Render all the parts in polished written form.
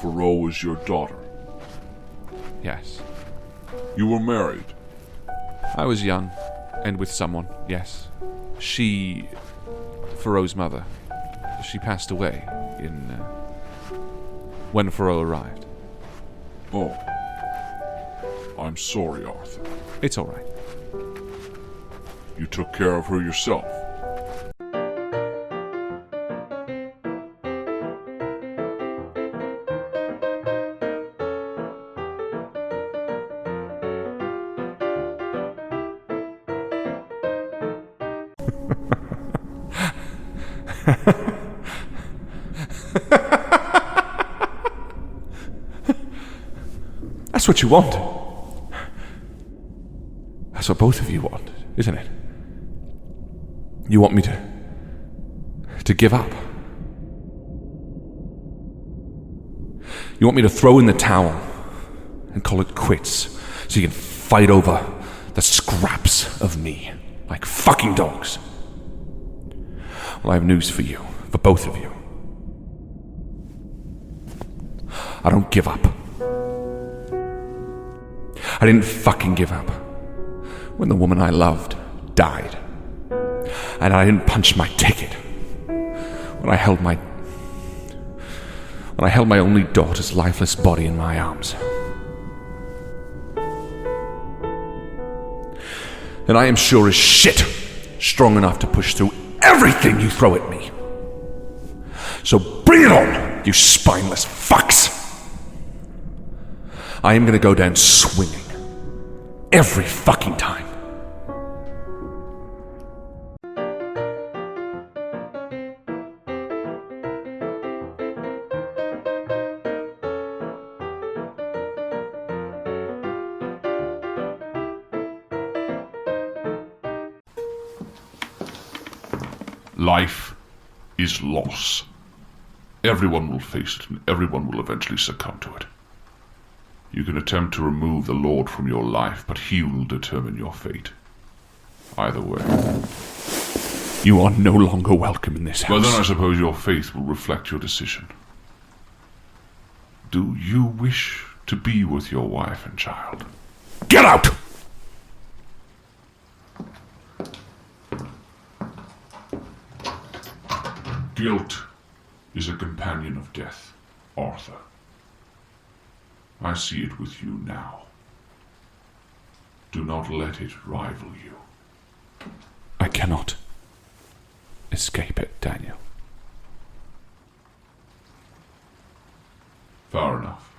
Faro was your daughter. Yes. You were married. I was young, and with someone, yes. She... Faro's mother. She passed away when Faro arrived. Oh. I'm sorry, Arthur. It's all right. You took care of her yourself. That's what you want. That's what both of you want, isn't it? You want me to give up. You want me to throw in the towel and call it quits so you can fight over the scraps of me like fucking dogs. Well, I have news for you, for both of you. I don't give up. I didn't fucking give up when the woman I loved died. And I didn't punch my ticket when I held my only daughter's lifeless body in my arms. And I am sure as shit strong enough to push through everything you throw at me. So bring it on, you spineless fucks! I am gonna go down swinging. Every fucking time. Life is loss. Everyone will face it, and everyone will eventually succumb to it. You can attempt to remove the Lord from your life, but he will determine your fate. Either way. You are no longer welcome in this house. Well, then I suppose your faith will reflect your decision. Do you wish to be with your wife and child? Get out! Guilt is a companion of death, Arthur. I see it with you now. Do not let it rival you. I cannot escape it, Daniel. Fair enough.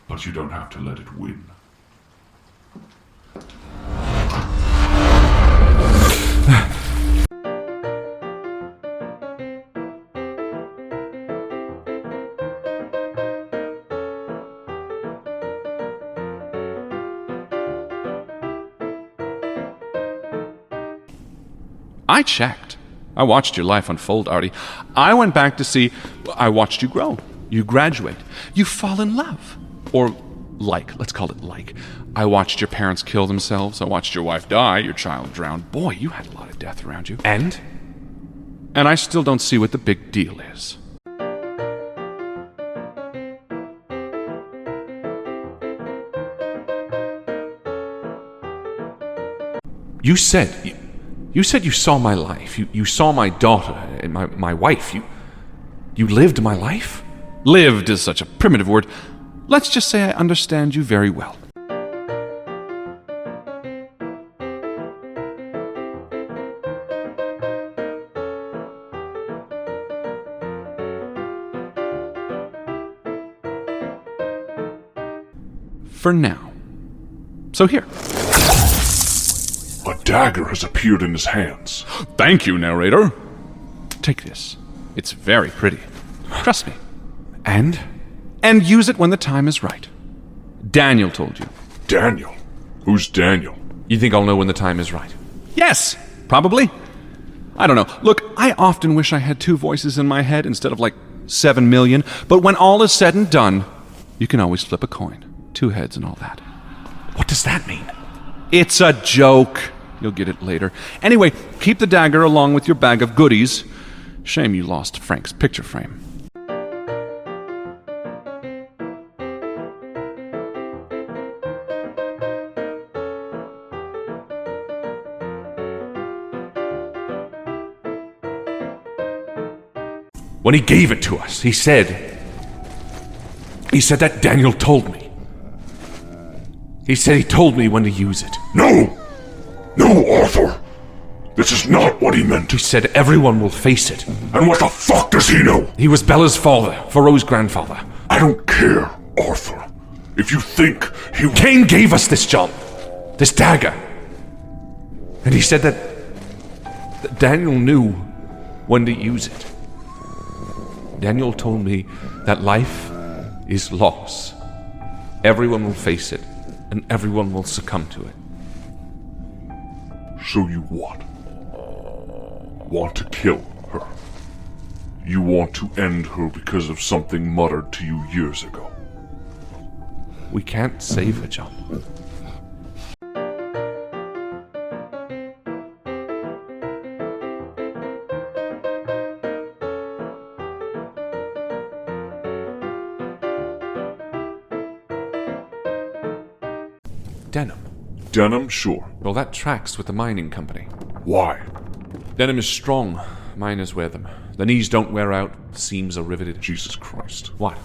But you don't have to let it win. I checked. I watched your life unfold, Artie. I went back to see. I watched you grow. You graduate. You fall in love. Or let's call it like. I watched your parents kill themselves. I watched your wife die. Your child drowned. Boy, you had a lot of death around you. And I still don't see what the big deal is. You said you saw my life. You saw my daughter and my wife. You lived my life? Lived is such a primitive word. Let's just say I understand you very well. For now. So here. A dagger has appeared in his hands. Thank you, narrator. Take this. It's very pretty. Trust me. And use it when the time is right. Daniel told you. Daniel? Who's Daniel? You think I'll know when the time is right? Yes, probably. I don't know. Look, I often wish I had two voices in my head instead of 7 million, but when all is said and done, you can always flip a coin. 2 heads and all that. What does that mean? It's a joke. You'll get it later. Anyway, keep the dagger along with your bag of goodies. Shame you lost Frank's picture frame. When he gave it to us, he said that Daniel told me. He said he told me when to use it. No! No, Arthur! This is not what he meant. He said everyone will face it. And what the fuck does he know? He was Bella's father, Faro's grandfather. I don't care, Arthur. If you think he... Cain gave us this, John. This dagger. And he said that Daniel knew when to use it. Daniel told me that life is loss. Everyone will face it, and everyone will succumb to it. So you what? Want to kill her? You want to end her because of something muttered to you years ago? We can't save her, John. Denim. Denim, sure. Well, that tracks with the mining company. Why? Denim is strong. Miners wear them. The knees don't wear out. The seams are riveted. Jesus Christ. What?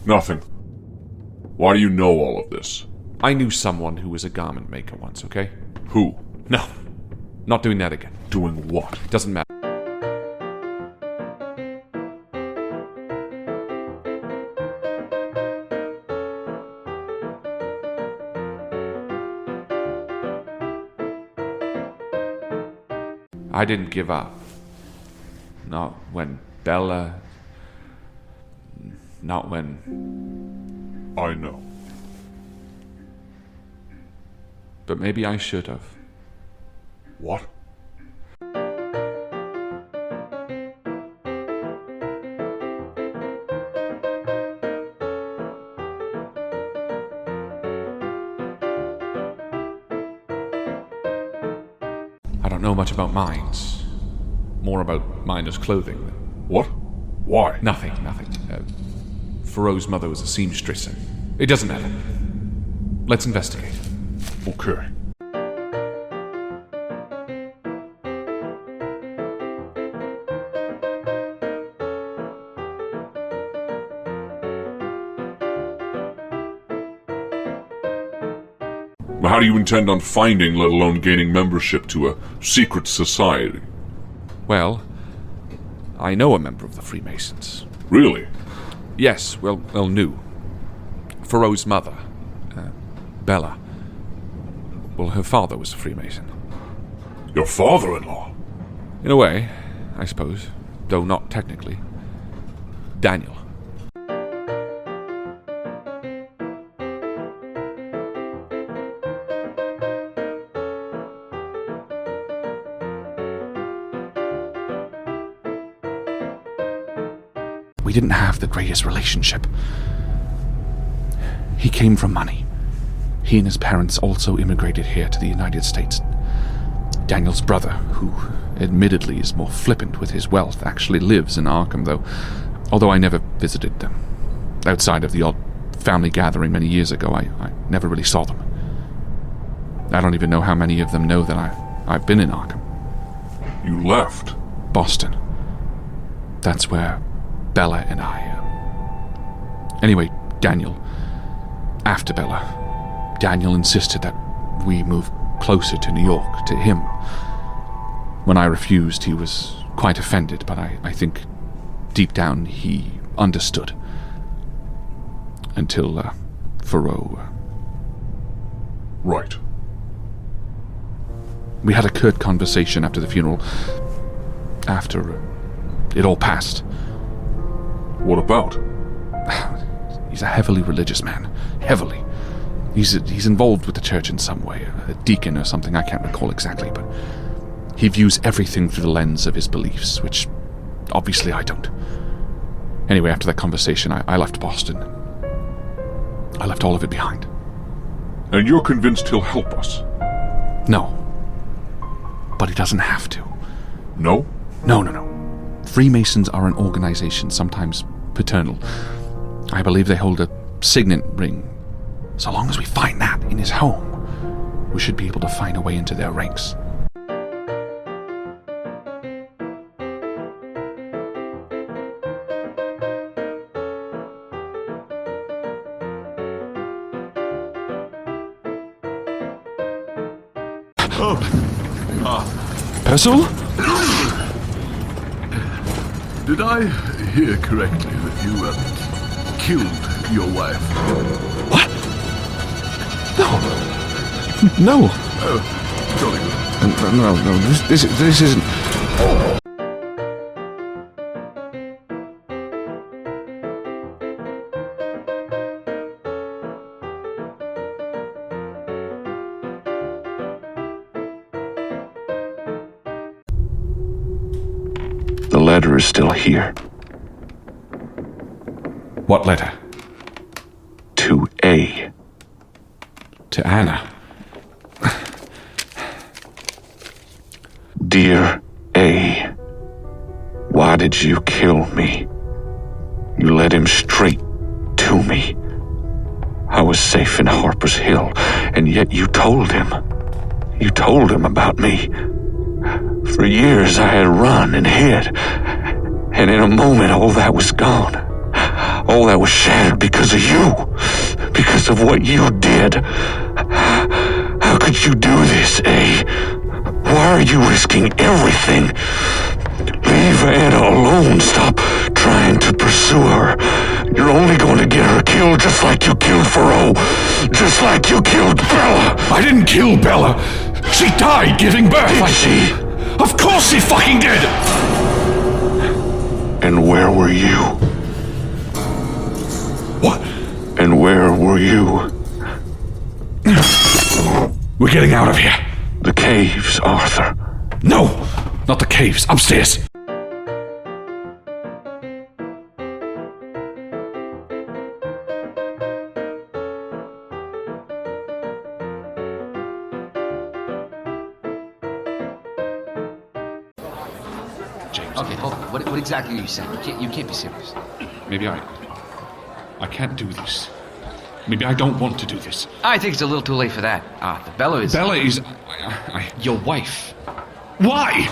Nothing. Why do you know all of this? I knew someone who was a garment maker once, okay? Who? No. Not doing that again. Doing what? Doesn't matter. I didn't give up. Not when Bella... Not when... I know. But maybe I should have. What? I don't know much about mines. More about miners' clothing. What? Why? Nothing. Faro's mother was a seamstress, and it doesn't matter. Let's investigate. Okay. How do you intend on finding, let alone gaining membership to a secret society? Well, I know a member of the Freemasons. Really? Yes, well, knew. Faro's mother, Bella. Well, her father was a Freemason. Your father-in-law? In a way, I suppose, though not technically. Daniel. We didn't have the greatest relationship. He came from money. He and his parents also immigrated here to the United States. Daniel's brother, who admittedly is more flippant with his wealth, actually lives in Arkham, although I never visited them. Outside of the odd family gathering many years ago, I never really saw them. I don't even know how many of them know that I've been in Arkham. You left? Boston. That's where Bella and I... Anyway, Daniel. After Bella, Daniel insisted that we move closer to New York, to him. When I refused, he was quite offended, but I think deep down he understood. Until, Faro... Right. We had a curt conversation after the funeral. After it all passed. What about? He's a heavily religious man. Heavily. He's involved with the church in some way. A deacon or something, I can't recall exactly, but he views everything through the lens of his beliefs, which obviously I don't. Anyway, after that conversation, I left Boston. I left all of it behind. And you're convinced he'll help us? No. But he doesn't have to. No? No. Freemasons are an organization, sometimes paternal. I believe they hold a signet ring. So long as we find that in his home, we should be able to find a way into their ranks. Percival? Did I hear correctly that you killed your wife? What? No. No. Jolly good. No. This isn't. The letter is still here. What letter? To A. To Anna. Dear A, why did you kill me? You led him straight to me. I was safe in Harper's Hill, and yet you told him. You told him about me. For years I had run and hid, and in a moment all that was gone. All that was shattered because of you, because of what you did. How could you do this, A? Why are you risking everything? Leave Anna alone. Stop trying to pursue her. You're only going to get her killed just like you killed Thoreau. Just like you killed Bella. I didn't kill Bella. She died giving birth. Did she? Of course she fucking did! And where were you? What? And where were you? We're getting out of here. The caves, Arthur. No! Not the caves. Upstairs. James. Okay, hold on. What exactly are you saying? You can't be serious. Maybe I can't do this. Maybe I don't want to do this. I think it's a little too late for that. The Bella is... Bella is... your wife. Why?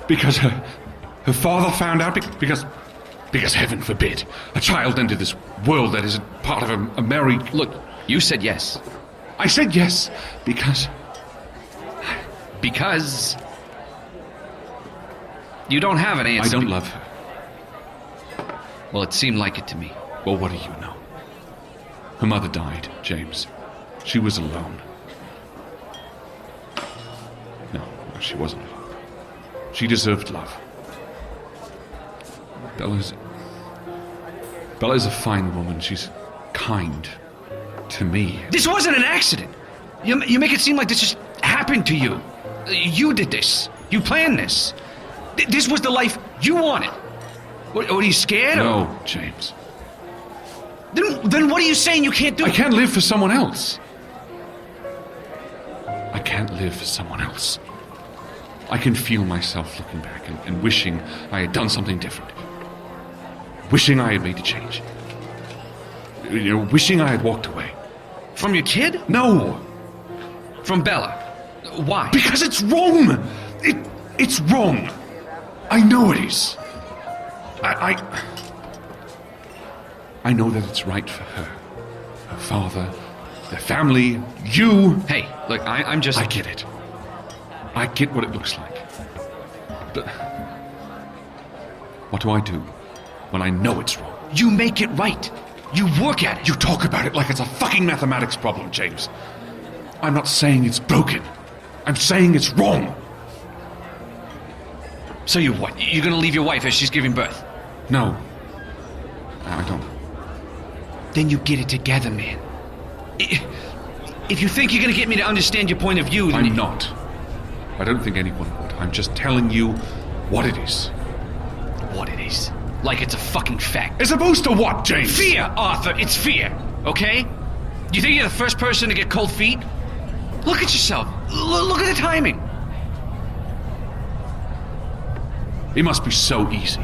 Because her father found out? Because heaven forbid, a child entered this world that is part of a married... Look, you said yes. I said yes, because... Because... you don't have an answer. I don't love her. Well, it seemed like it to me. Well, what do you know? Her mother died, James. She was alone. No, she wasn't alone. She deserved love. Bella's a fine woman. She's kind to me. This wasn't an accident. You make it seem like this just happened to you. You did this. You planned this. This was the life you wanted. What, are you scared? No, James. Then what are you saying you can't do? I can't live for someone else. I can't live for someone else. I can feel myself looking back and wishing I had done something different. Wishing I had made a change. Wishing I had walked away. From your kid? No! From Bella. Why? Because it's wrong! It's wrong! I know it is. I know that it's right for her. Her father, their family, you. Hey, look, I'm just... I get it. I get what it looks like. But what do I do when I know it's wrong? You make it right. You work at it. You talk about it like it's a fucking mathematics problem, James. I'm not saying it's broken. I'm saying it's wrong. So you what? You're gonna leave your wife as she's giving birth? No. I don't. Then you get it together, man. If you think you're gonna get me to understand your point of view, then... I'm not. I don't think anyone would. I'm just telling you what it is. What it is? Like it's a fucking fact. As opposed to what, James? Fear, Arthur. It's fear. Okay? You think you're the first person to get cold feet? Look at yourself. Look at the timing. It must be so easy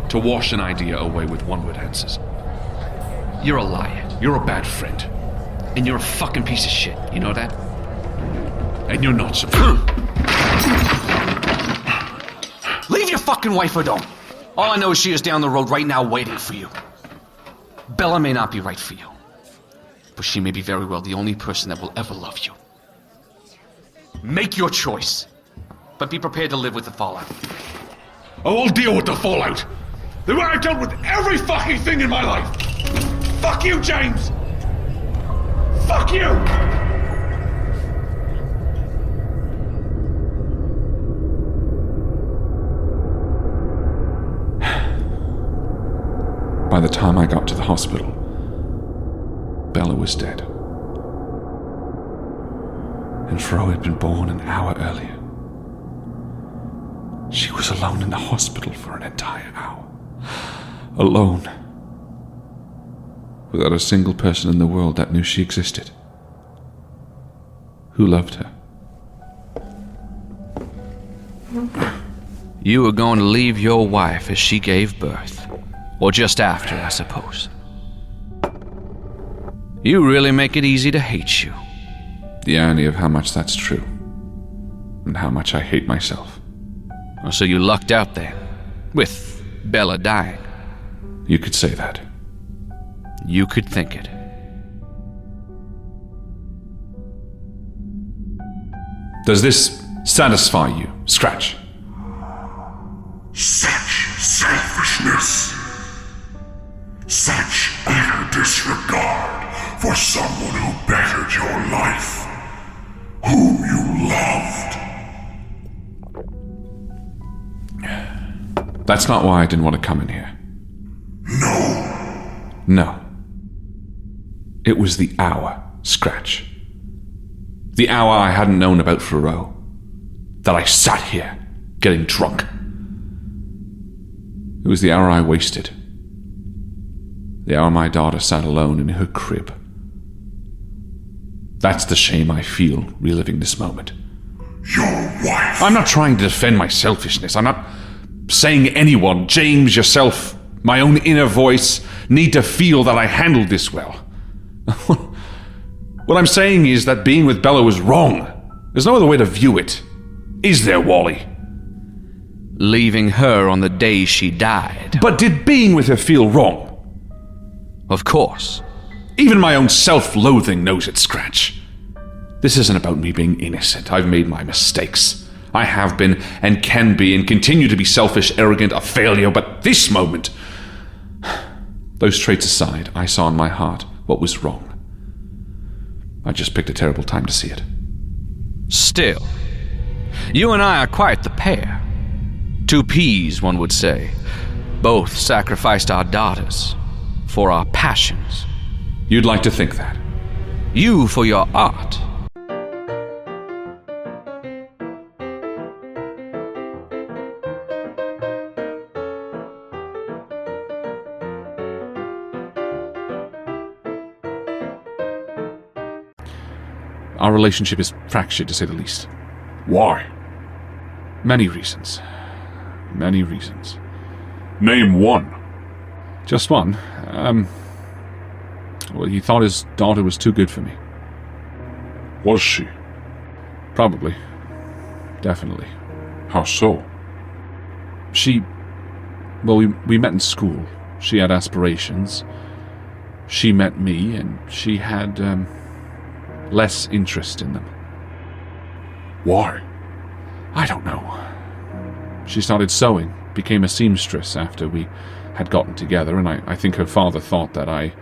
to wash an idea away with one-word answers. You're a liar. You're a bad friend. And you're a fucking piece of shit. You know that? And you're not supposed. Leave your fucking wife or don't. All I know is she is down the road right now waiting for you. Bella may not be right for you, but she may be very well the only person that will ever love you. Make your choice. But be prepared to live with the fallout. I will deal with the fallout. The way I've dealt with every fucking thing in my life. Fuck you, James! Fuck you! By the time I got to the hospital, Bella was dead. And Fro had been born an hour earlier. She was alone in the hospital for an entire hour. Alone. Without a single person in the world that knew she existed. Who loved her. You were going to leave your wife as she gave birth. Or just after, I suppose. You really make it easy to hate you. The irony of how much that's true. And how much I hate myself. So you lucked out then, with Bella dying. You could say that. You could think it. Does this satisfy you, Scratch? Such selfishness. Such utter disregard for someone who bettered your life, whom you loved. That's not why I didn't want to come in here. No. It was the hour, Scratch. The hour I hadn't known about Fro. That I sat here, getting drunk. It was the hour I wasted. The hour my daughter sat alone in her crib. That's the shame I feel reliving this moment. Your wife. I'm not trying to defend my selfishness. I'm not saying anyone, James, yourself, my own inner voice, need to feel that I handled this well. What I'm saying is that being with Bella was wrong. There's no other way to view it. Is there, Wally? Leaving her on the day she died. But did being with her feel wrong? Of course. Even my own self-loathing knows it, Scratch. This isn't about me being innocent. I've made my mistakes. I have been and can be and continue to be selfish, arrogant, a failure, but this moment... Those traits aside, I saw in my heart what was wrong. I just picked a terrible time to see it. Still, you and I are quite the pair. Two peas, one would say. Both sacrificed our daughters for our passions. You'd like to think that. You for your art. Our relationship is fractured, to say the least. Why? Many reasons. Many reasons. Name one. Just one. Well, he thought his daughter was too good for me. Was she? Probably. Definitely. How so? Well, we met in school. She had aspirations. She met me, and she had, less interest in them. Why? I don't know. She started sewing, became a seamstress after we had gotten together, and I think her father thought that I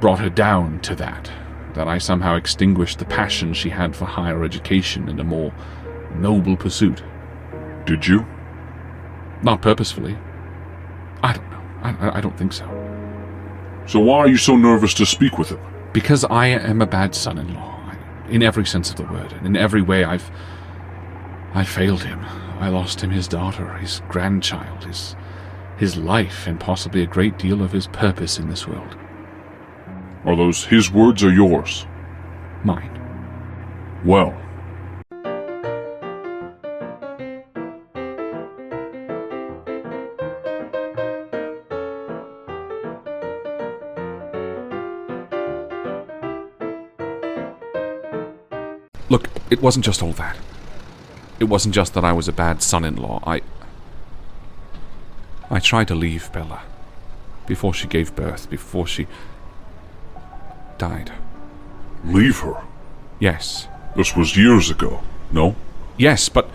brought her down to that I somehow extinguished the passion she had for higher education and a more noble pursuit. Did you? Not purposefully. I don't know. I don't think so. So why are you so nervous to speak with him? Because I am a bad son-in-law, in every sense of the word, and in every way I failed him. I lost him his daughter, his grandchild, his life, and possibly a great deal of his purpose in this world. Are those his words or yours? Mine. Well. Look, it wasn't just all that. It wasn't just that I was a bad son-in-law. I tried to leave Bella before she gave birth, before she died. Leave her? Yes. This was years ago, no? Yes, but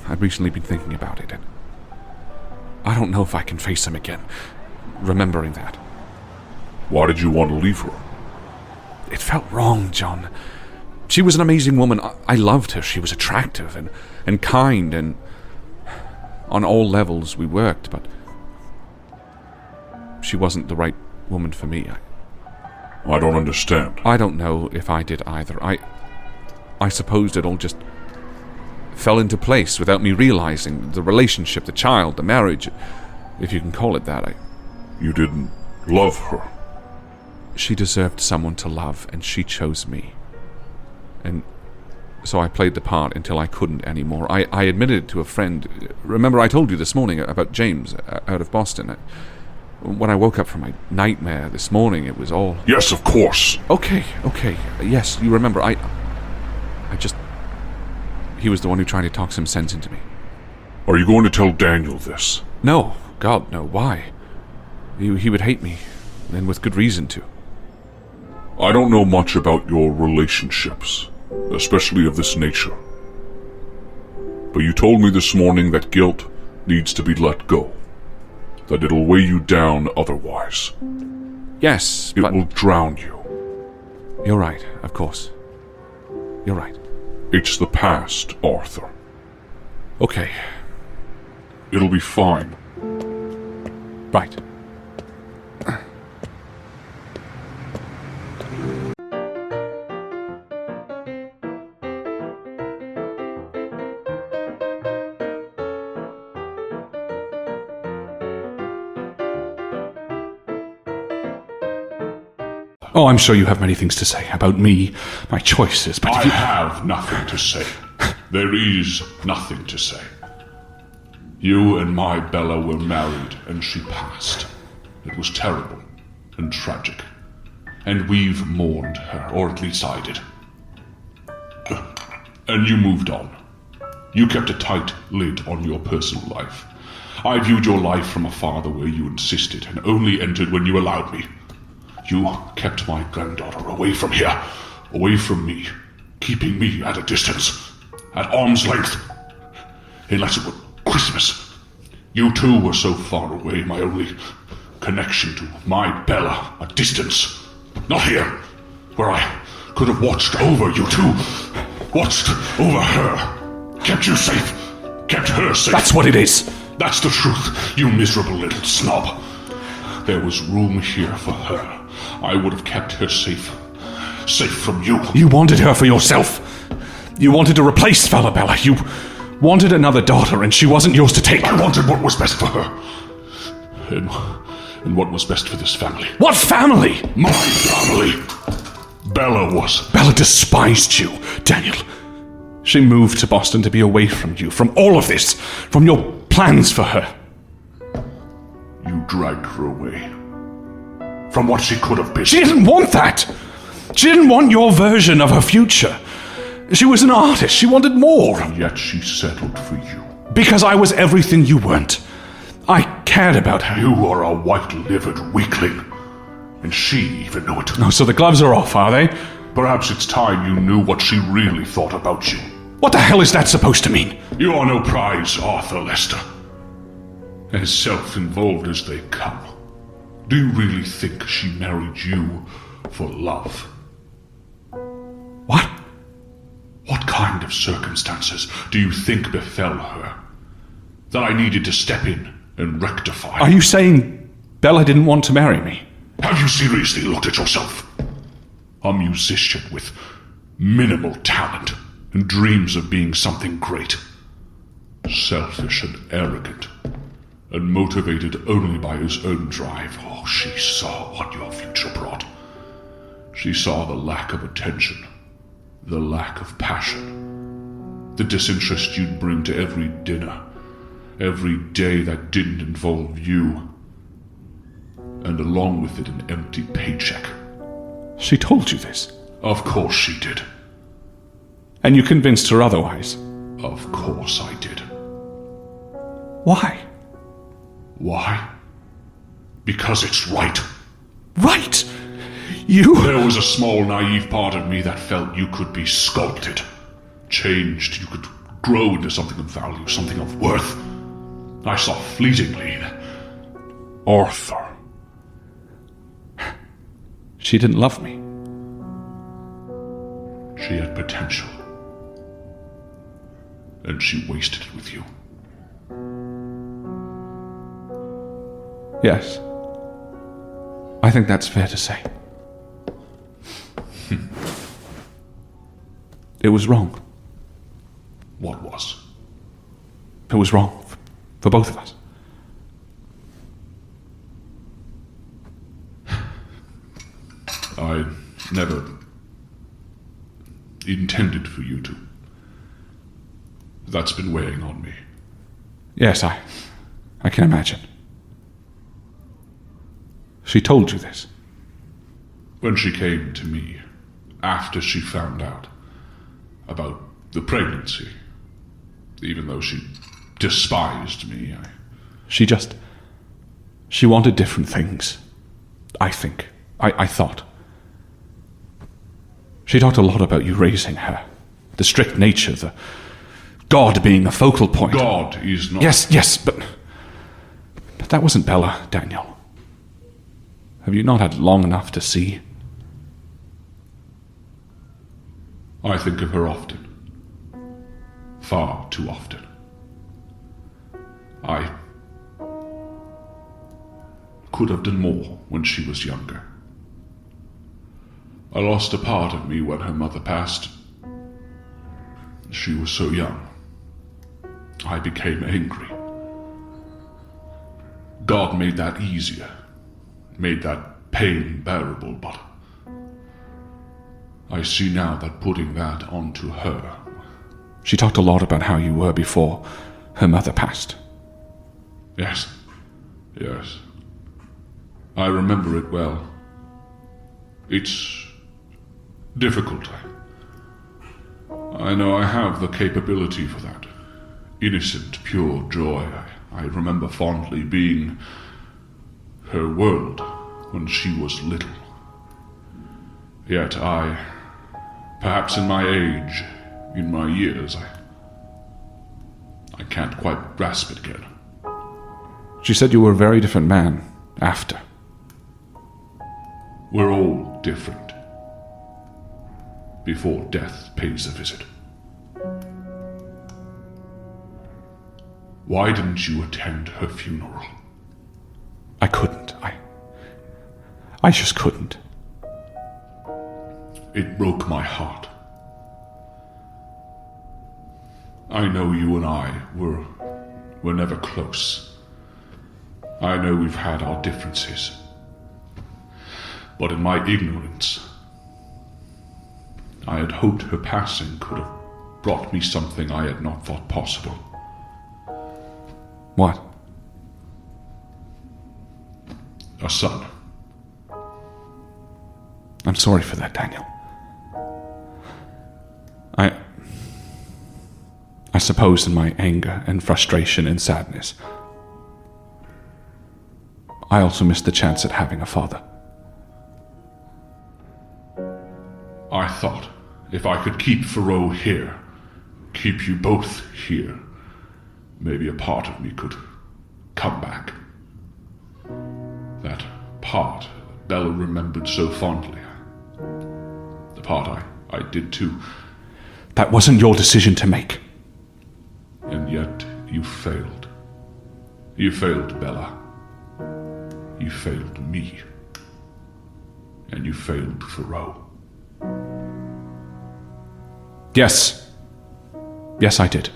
I've recently been thinking about it, and I don't know if I can face him again, remembering that. Why did you want to leave her? It felt wrong, John. She was an amazing woman. I loved her. She was attractive and kind, and on all levels we worked, but she wasn't the right woman for me. I don't understand. I don't know if I did either. I suppose it all just fell into place without me realizing. The relationship, the child, the marriage, if you can call it that. You didn't love her. She deserved someone to love, and she chose me. And so I played the part until I couldn't anymore. I admitted it to a friend. Remember I told you this morning about James out of Boston? When I woke up from my nightmare this morning, it was all... Yes, of course. Okay. Yes, you remember. I just... He was the one who tried to talk some sense into me. Are you going to tell Daniel this? No. God, no. Why? He would hate me, and with good reason to. I don't know much about your relationships, especially of this nature. But you told me this morning that guilt needs to be let go. That it'll weigh you down otherwise. Yes, It but... will drown you. You're right, of course. You're right. It's the past, Arthur. Okay. It'll be fine. Right. Oh, I'm sure you have many things to say about me, my choices, but I if you... have nothing to say. There is nothing to say. You and my Bella were married, and she passed. It was terrible and tragic. And we've mourned her, or at least I did. And you moved on. You kept a tight lid on your personal life. I viewed your life from afar the way you insisted, and only entered when you allowed me. You kept my granddaughter away from here, away from me, keeping me at a distance, at arm's length. Unless it were Christmas. You too were so far away, my only connection to my Bella, a distance. Not here, where I could have watched over you two, watched over her, kept you safe, kept her safe. That's what it is. That's the truth, you miserable little snob. There was room here for her. I would have kept her safe from you. You wanted her for yourself. You wanted to replace Falabella. You wanted another daughter, and she wasn't yours to take. I wanted what was best for her. And what was best for this family. What family? My family. Bella was. Bella despised you, Daniel. She moved to Boston to be away from you, from all of this, from your plans for her. You dragged her away. From what she could have been. She didn't want that. She didn't want your version of her future. She was an artist. She wanted more. And yet she settled for you. Because I was everything you weren't. I cared about her. You are a white-livered weakling. And she even knew it. Oh, so the gloves are off, are they? Perhaps it's time you knew what she really thought about you. What the hell is that supposed to mean? You are no prize, Arthur Lester. As self-involved as they come. Do you really think she married you for love? What? What kind of circumstances do you think befell her that I needed to step in and rectify? Are you saying Bella didn't want to marry me? Have you seriously looked at yourself? A musician with minimal talent and dreams of being something great. Selfish and arrogant. And motivated only by his own drive. Oh, she saw what your future brought. She saw the lack of attention, the lack of passion, the disinterest you'd bring to every dinner, every day that didn't involve you, and along with it an empty paycheck. She told you this? Of course she did. And you convinced her otherwise? Of course I did. Why? Why? Because it's right. Right! You? There was a small, naive part of me that felt you could be sculpted, changed, you could grow into something of value, something of worth. I saw fleetingly that Arthur. She didn't love me. She had potential. And she wasted it with you. Yes. I think that's fair to say. It was wrong. What was? It was wrong for both of us. I never intended for you to. That's been weighing on me. Yes, I can imagine. She told you this? When she came to me, after she found out about the pregnancy, even though she despised me, She wanted different things. I think. I thought. She talked a lot about you raising her. The strict nature, the God being the focal point. God is not... Yes, but that wasn't Bella, Daniel. Have you not had long enough to see? I think of her often. Far too often. I could have done more when she was younger. I lost a part of me when her mother passed. She was so young. I became angry. God made that easier, made that pain bearable, but I see now that putting that onto her... She talked a lot about how you were before her mother passed. Yes. I remember it well. It's difficult. I know I have the capability for that. Innocent, pure joy. I remember fondly being her world when she was little. Yet perhaps in my age, in my years, I can't quite grasp it again. She said you were a very different man after. We're all different. Before death pays a visit. Why didn't you attend her funeral? I couldn't. I just couldn't. It broke my heart. I know you and I were never close. I know we've had our differences. But in my ignorance, I had hoped her passing could have brought me something I had not thought possible. What? A son. I'm sorry for that, Daniel. I suppose in my anger and frustration and sadness, I also missed the chance at having a father. I thought if I could keep Thoreau here, keep you both here, maybe a part of me could come back. That part Bella remembered so fondly. The part I did too. That wasn't your decision to make. And yet you failed. You failed Bella. You failed me. And you failed Thoreau. Yes. Yes, I did.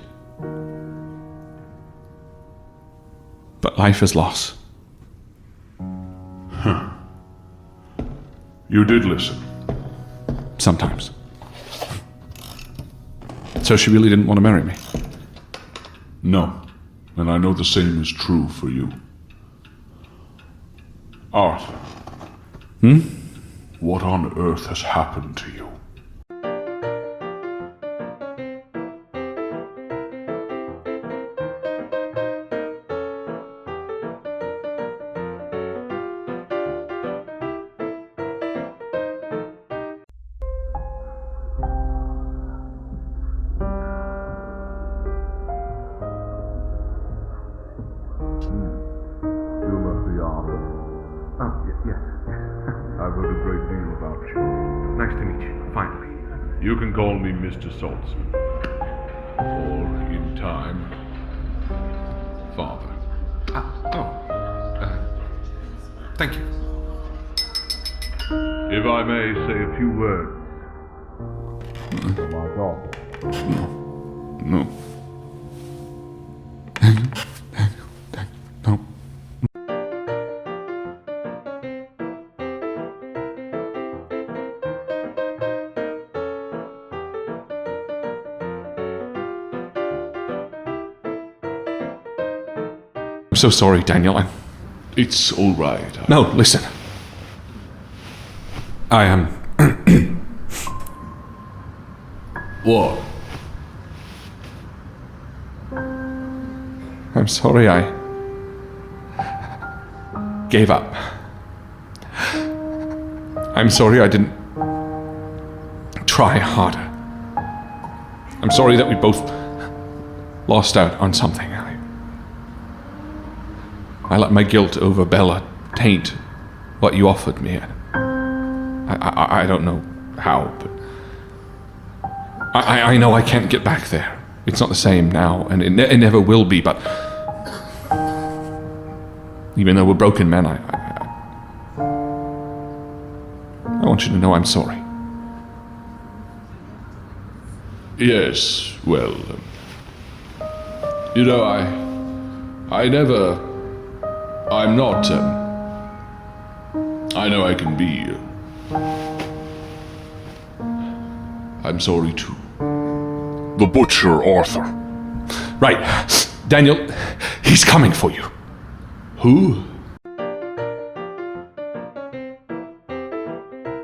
But life is loss. You did listen. Sometimes. So she really didn't want to marry me? No. And I know the same is true for you. Arthur. What on earth has happened to you? Yes. I've heard a great deal about you. Nice to meet you, finally. You can call me Mr. Saltzman. Or, in time, Father. Thank you. If I may say a few words. For my daughter. No. No. I'm so sorry, Daniel. It's all right. No, listen. I am. What? I'm sorry I gave up. I'm sorry I didn't try harder. I'm sorry that we both lost out on something. I let my guilt over Bella taint what you offered me. I don't know how, but I know I can't get back there. It's not the same now, and it never will be, but even though we're broken men, I want you to know I'm sorry. Yes, well, you know, I'm not, I know I can be, I'm sorry too. The Butcher Arthur. Right. Daniel, he's coming for you. Who?